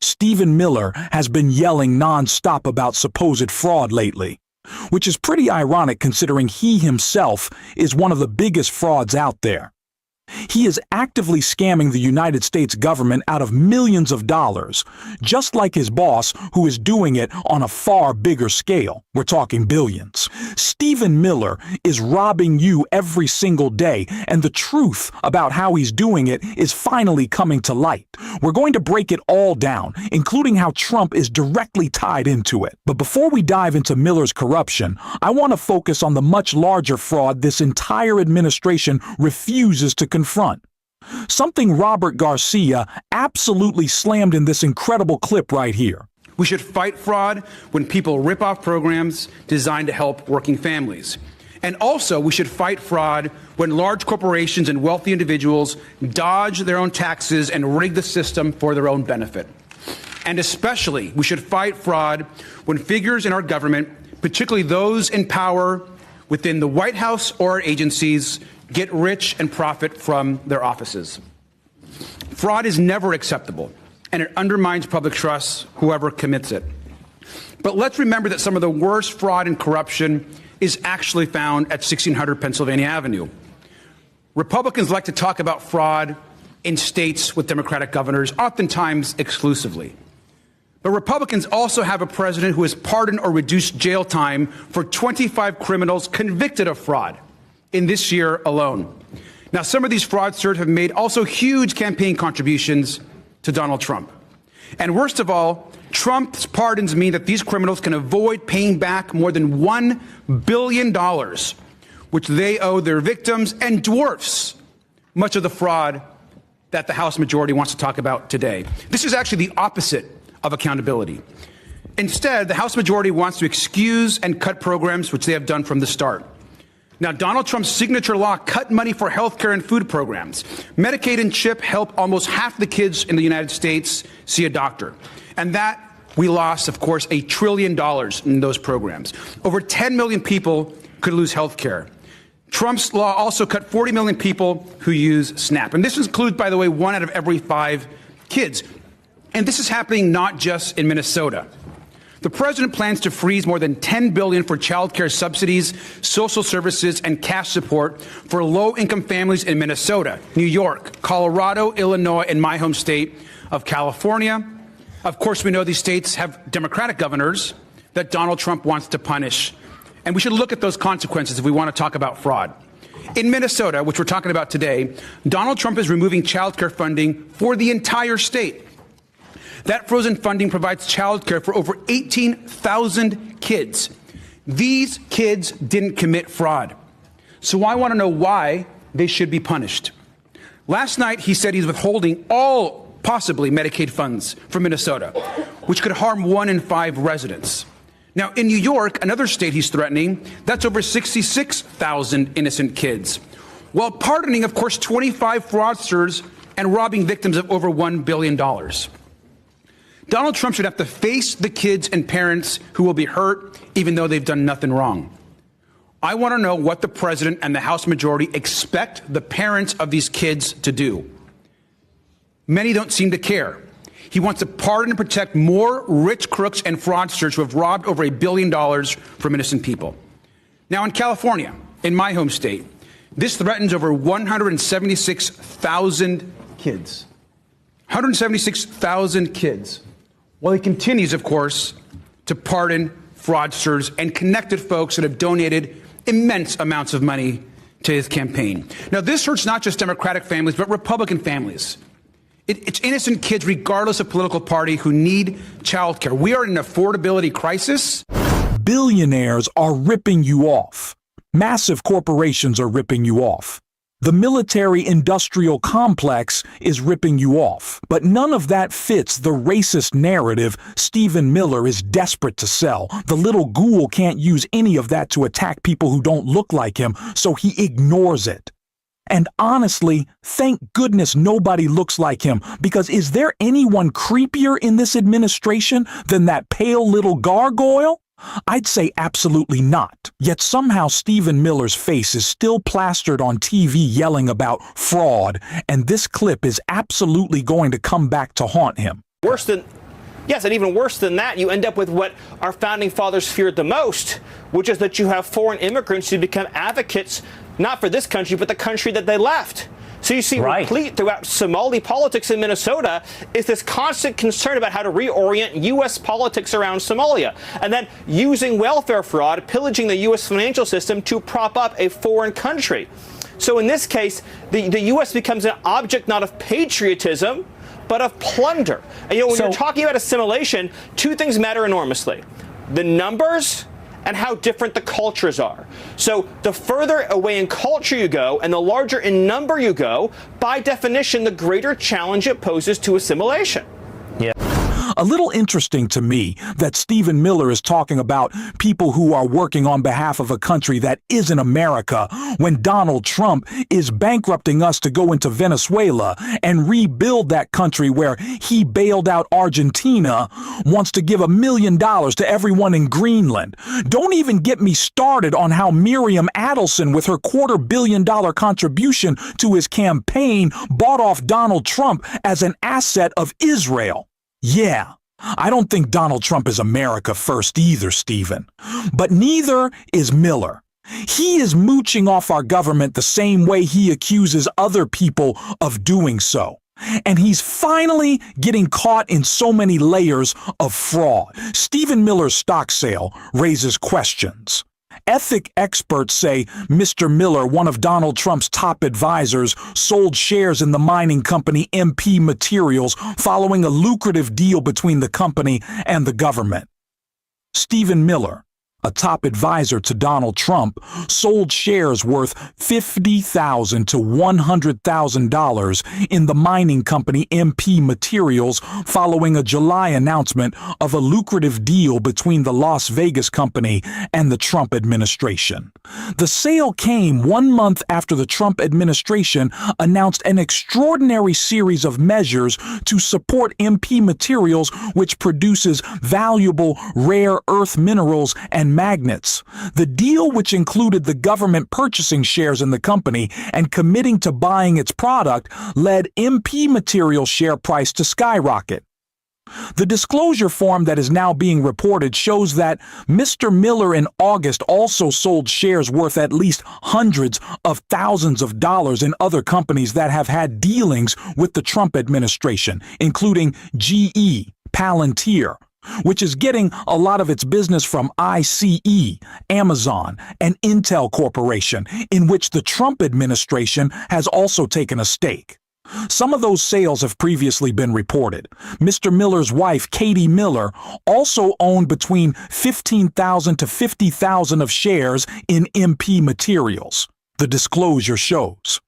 Stephen Miller has been yelling non-stop about supposed fraud lately, which is pretty ironic considering he himself is one of the biggest frauds out there. He is actively scamming the United States government out of millions of dollars, just like his boss, who is doing it on a far bigger scale. We're talking billions. Stephen Miller is robbing you every single day, and the truth about how he's doing it is finally coming to light. We're going to break it all down, including how Trump is directly tied into it. But before we dive into Miller's corruption, I want to focus on the much larger fraud this entire administration refuses to confront. Something Robert Garcia absolutely slammed in this incredible clip right here. We should fight fraud when people rip off programs designed to help working families. And also, we should fight fraud when large corporations and wealthy individuals dodge their own taxes and rig the system for their own benefit. And especially, we should fight fraud when figures in our government, particularly those in power within the White House or our agencies, get rich and profit from their offices. Fraud is never acceptable, and it undermines public trust, whoever commits it. But let's remember that some of the worst fraud and corruption is actually found at 1600 Pennsylvania Avenue. Republicans like to talk about fraud in states with Democratic governors, oftentimes exclusively. But Republicans also have a president who has pardoned or reduced jail time for 25 criminals convicted of fraud in this year alone. Now, some of these fraudsters have made also huge campaign contributions to Donald Trump. And worst of all, Trump's pardons mean that these criminals can avoid paying back more than $1 billion, which they owe their victims, and dwarfs much of the fraud that the House majority wants to talk about today. This is actually the opposite of accountability. Instead, the House majority wants to excuse and cut programs which they have done from the start. Now, Donald Trump's signature law cut money for health care and food programs. Medicaid and CHIP help almost half the kids in the United States see a doctor. And that we lost, of course, $1 trillion in those programs. Over 10 million people could lose health care. Trump's law also cut 40 million people who use SNAP. And this includes, by the way, 1 out of every 5 kids. And this is happening not just in Minnesota. The president plans to freeze more than $10 billion for child care subsidies, social services, and cash support for low-income families in Minnesota, New York, Colorado, Illinois, and my home state of California. Of course, we know these states have Democratic governors that Donald Trump wants to punish. And we should look at those consequences if we want to talk about fraud. In Minnesota, which we're talking about today, Donald Trump is removing child care funding for the entire state. That frozen funding provides child care for over 18,000 kids. These kids didn't commit fraud. So I want to know why they should be punished. Last night, he said he's withholding all possibly Medicaid funds from Minnesota, which could harm 1 in 5 residents. Now, in New York, another state he's threatening, that's over 66,000 innocent kids, while pardoning, of course, 25 fraudsters and robbing victims of over $1 billion. Donald Trump should have to face the kids and parents who will be hurt, even though they've done nothing wrong. I want to know what the president and the House majority expect the parents of these kids to do. Many don't seem to care. He wants to pardon and protect more rich crooks and fraudsters who have robbed over $1 billion from innocent people. Now, in California, in my home state, this threatens over 176,000 kids. 176,000 kids. Well, he continues, of course, to pardon fraudsters and connected folks that have donated immense amounts of money to his campaign. Now, this hurts not just Democratic families, but Republican families. It's innocent kids, regardless of political party, who need child care. We are in an affordability crisis. Billionaires are ripping you off. Massive corporations are ripping you off. The military-industrial complex is ripping you off. But none of that fits the racist narrative Stephen Miller is desperate to sell. The little ghoul can't use any of that to attack people who don't look like him, so he ignores it. And honestly, thank goodness nobody looks like him, because is there anyone creepier in this administration than that pale little gargoyle? I'd say absolutely not. Yet somehow Stephen Miller's face is still plastered on TV yelling about fraud, and this clip is absolutely going to come back to haunt him. Worse than Yes, and even worse than that, you end up with what our founding fathers feared the most, which is that you have foreign immigrants who become advocates, not for this country, but the country that they left. So you see, replete throughout Somali politics in Minnesota is this constant concern about how to reorient U.S. politics around Somalia, and then using welfare fraud, pillaging the U.S. financial system to prop up a foreign country. So in this case, the U.S. becomes an object not of patriotism, but of plunder. And when you're talking about assimilation, two things matter enormously: the numbers and how different the cultures are. So the further away in culture you go and the larger in number you go, by definition, the greater challenge it poses to assimilation. A little interesting to me that Stephen Miller is talking about people who are working on behalf of a country that isn't America when Donald Trump is bankrupting us to go into Venezuela and rebuild that country where he bailed out Argentina, wants to give $1 million to everyone in Greenland. Don't even get me started on how Miriam Adelson, with her $250 million contribution to his campaign, bought off Donald Trump as an asset of Israel. Yeah, I don't think Donald Trump is America first either, Stephen. But neither is Miller. He is mooching off our government the same way he accuses other people of doing so. And he's finally getting caught in so many layers of fraud. Stephen Miller's stock sale raises questions. Ethic experts say Mr. Miller, one of Donald Trump's top advisors, sold shares in the mining company MP Materials following a lucrative deal between the company and the government. Stephen Miller, a top advisor to Donald Trump, sold shares worth $50,000 to $100,000 in the mining company MP Materials following a July announcement of a lucrative deal between the Las Vegas company and the Trump administration. The sale came 1 month after the Trump administration announced an extraordinary series of measures to support MP Materials, which produces valuable rare earth minerals and magnets. The deal, which included the government purchasing shares in the company and committing to buying its product, led MP Materials' share price to skyrocket. The disclosure form that is now being reported shows that Mr. Miller in August also sold shares worth at least hundreds of thousands of dollars in other companies that have had dealings with the Trump administration, including GE, Palantir, which is getting a lot of its business from ICE, Amazon, and Intel Corporation, in which the Trump administration has also taken a stake. Some of those sales have previously been reported. Mr. Miller's wife, Katie Miller, also owned between 15,000 to 50,000 of shares in MP Materials, the disclosure shows.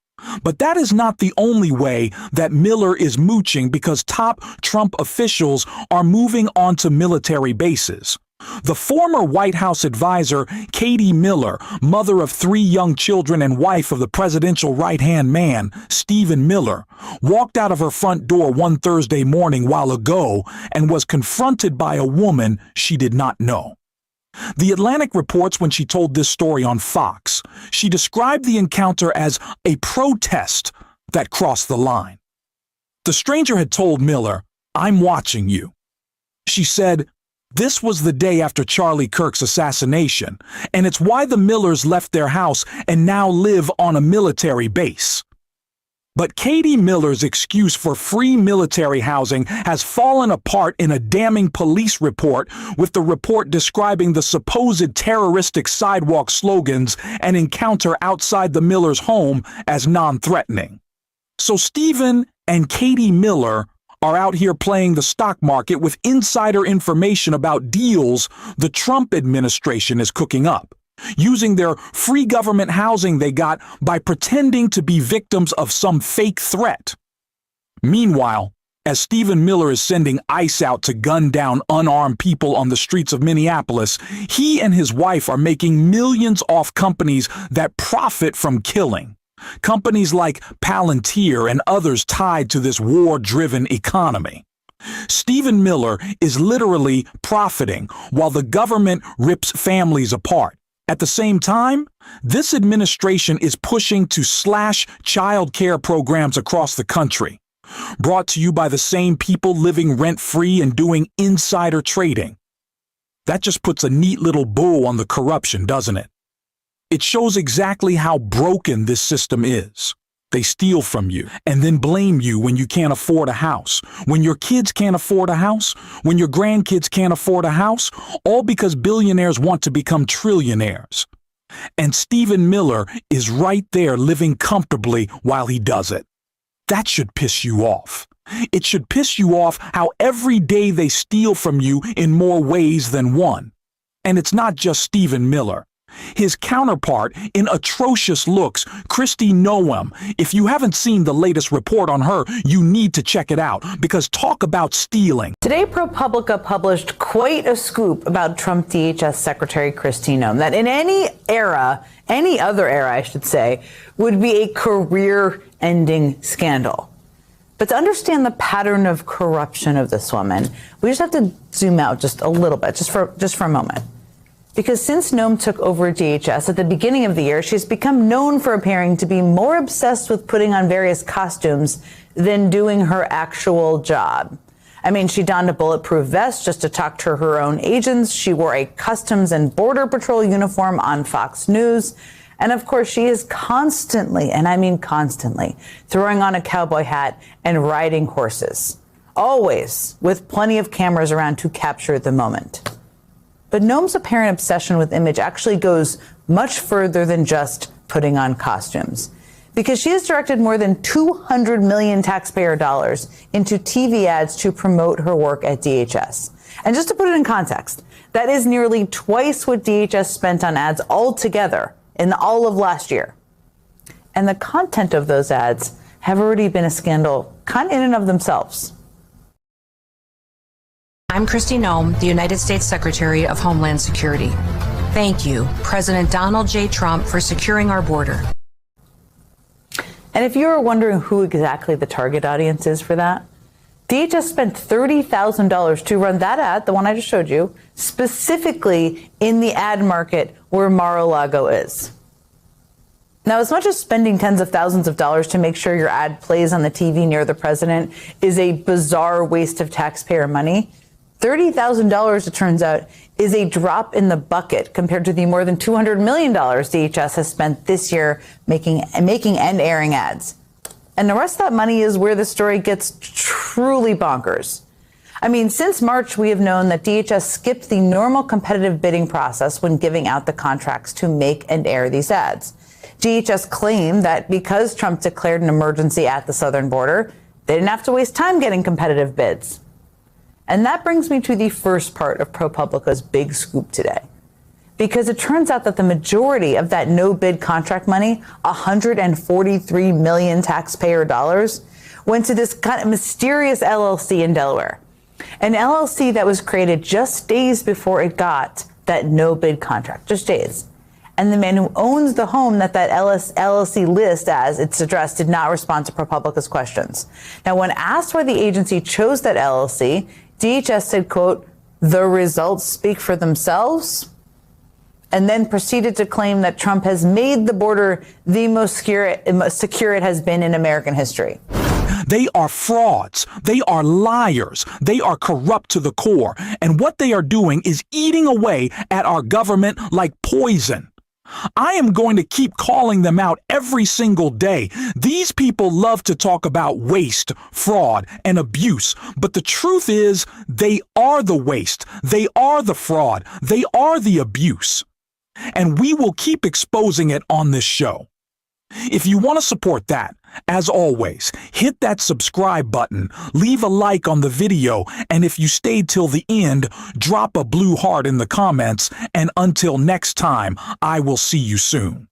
But that is not the only way that Miller is mooching, because top Trump officials are moving onto military bases. The former White House advisor, Katie Miller, mother of 3 young children and wife of the presidential right-hand man, Stephen Miller, walked out of her front door one Thursday morning while ago and was confronted by a woman she did not know. The Atlantic reports when she told this story on Fox, she described the encounter as a protest that crossed the line. The stranger had told Miller, "I'm watching you." She said, "This was the day after Charlie Kirk's assassination, and it's why the Millers left their house and now live on a military base." But Katie Miller's excuse for free military housing has fallen apart in a damning police report, with the report describing the supposed terroristic sidewalk slogans and encounter outside the Millers' home as non-threatening. So Stephen and Katie Miller are out here playing the stock market with insider information about deals the Trump administration is cooking up, using their free government housing they got by pretending to be victims of some fake threat. Meanwhile, as Stephen Miller is sending ICE out to gun down unarmed people on the streets of Minneapolis, he and his wife are making millions off companies that profit from killing. Companies like Palantir and others tied to this war-driven economy. Stephen Miller is literally profiting while the government rips families apart. At the same time, this administration is pushing to slash child care programs across the country. Brought to you by the same people living rent-free and doing insider trading. That just puts a neat little bow on the corruption, doesn't it? It shows exactly how broken this system is. They steal from you and then blame you when you can't afford a house, when your kids can't afford a house, when your grandkids can't afford a house, all because billionaires want to become trillionaires. And Stephen Miller is right there living comfortably while he does it. That should piss you off. It should piss you off how every day they steal from you in more ways than one. And it's not just Stephen Miller. His counterpart in atrocious looks, Kristi Noem. If you haven't seen the latest report on her, you need to check it out, because talk about stealing. Today, ProPublica published quite a scoop about Trump DHS Secretary Kristi Noem, that in any other era, I should say, would be a career-ending scandal. But to understand the pattern of corruption of this woman, we just have to zoom out just a little bit, just for a moment. Because since Noem took over DHS at the beginning of the year, she's become known for appearing to be more obsessed with putting on various costumes than doing her actual job. I mean, she donned a bulletproof vest just to talk to her own agents. She wore a Customs and Border Patrol uniform on Fox News. And of course, she is constantly, and I mean constantly, throwing on a cowboy hat and riding horses. Always with plenty of cameras around to capture the moment. But Noem's apparent obsession with image actually goes much further than just putting on costumes, because she has directed more than $200 million taxpayer dollars into TV ads to promote her work at DHS. And just to put it in context, that is nearly twice what DHS spent on ads altogether in all of last year. And the content of those ads have already been a scandal kind of in and of themselves. I'm Kristi Noem, the United States Secretary of Homeland Security. Thank you, President Donald J. Trump, for securing our border. And if you were wondering who exactly the target audience is for that, DHS spent $30,000 to run that ad, the one I just showed you, specifically in the ad market where Mar-a-Lago is. Now, as much as spending tens of thousands of dollars to make sure your ad plays on the TV near the president is a bizarre waste of taxpayer money, $30,000, it turns out, is a drop in the bucket compared to the more than $200 million DHS has spent this year making and airing ads. And the rest of that money is where the story gets truly bonkers. I mean, since March, we have known that DHS skipped the normal competitive bidding process when giving out the contracts to make and air these ads. DHS claimed that because Trump declared an emergency at the southern border, they didn't have to waste time getting competitive bids. And that brings me to the first part of ProPublica's big scoop today. Because it turns out that the majority of that no-bid contract money, $143 million taxpayer dollars, went to this kind of mysterious LLC in Delaware. An LLC that was created just days before it got that no-bid contract, just days. And the man who owns the home that LLC lists as its address did not respond to ProPublica's questions. Now, when asked why the agency chose that LLC, DHS said, quote, "The results speak for themselves," and then proceeded to claim that Trump has made the border the most secure it has been in American history. They are frauds. They are liars. They are corrupt to the core. And what they are doing is eating away at our government like poison. I am going to keep calling them out every single day. These people love to talk about waste, fraud, and abuse, but the truth is they are the waste, they are the fraud, they are the abuse. And we will keep exposing it on this show. If you want to support that, as always, hit that subscribe button, leave a like on the video, and if you stayed till the end, drop a blue heart in the comments, and until next time, I will see you soon.